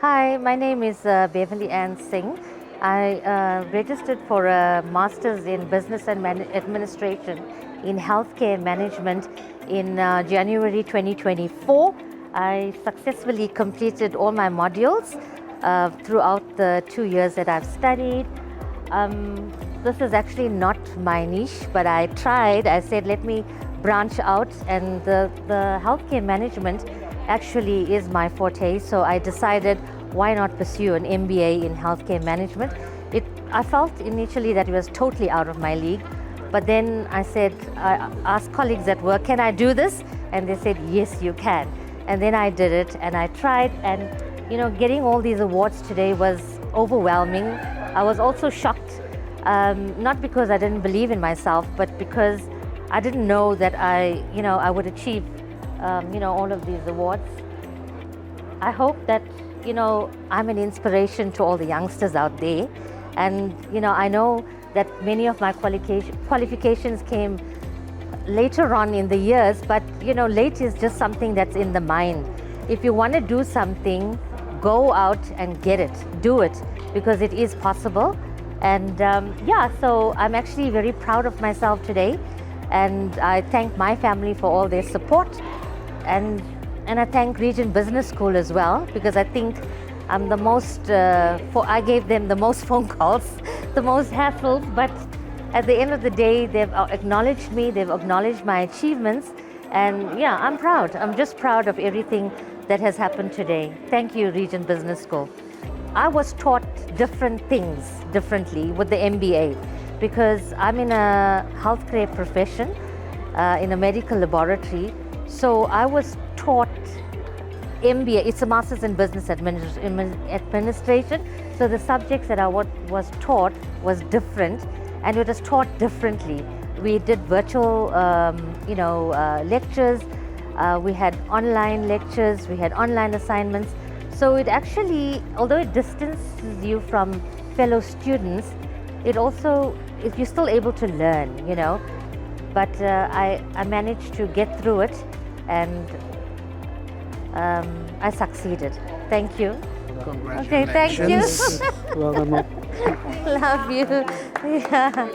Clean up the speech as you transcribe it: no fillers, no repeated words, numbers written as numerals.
Hi, my name is Beverly Anne Singh. I registered for a Master's in Business and Administration in Healthcare Management in January 2024. I successfully completed all my modules throughout the 2 years that I've studied. This is actually not my niche, but I tried. I said, let me branch out, and the healthcare management actually is my forte. So I decided, why not pursue an MBA in healthcare management? I felt initially that it was totally out of my league, but then I asked colleagues at work, can I do this? And they said, yes, you can. And then I did it, and I tried, and getting all these awards today was overwhelming. I was also shocked, not because I didn't believe in myself, but because I didn't know that I would achieve, all of these awards. I hope that, I'm an inspiration to all the youngsters out there. And, I know that many of my qualifications came later on in the years, but, late is just something that's in the mind. If you want to do something, go out and get it, do it, because it is possible. And so I'm actually very proud of myself today. And I thank my family for all their support. And I thank Regent Business School as well, because I think I'm the most, I gave them the most phone calls, the most hassles, but at the end of the day, they've acknowledged me, they've acknowledged my achievements, and yeah, I'm proud. I'm just proud of everything that has happened today. Thank you, Regent Business School. I was taught different things differently with the MBA, because I'm in a healthcare profession, in a medical laboratory. So I was taught MBA, it's a Master's in Business Administration. So the subjects that I was taught was different, and it was taught differently. We did virtual, lectures. We had online lectures. We had online assignments. So it actually, although it distances you from fellow students, you're still able to learn, But I managed to get through it, and I succeeded. Thank you. Congratulations. Okay, thank you. Well done, Mom. Love you. Yeah.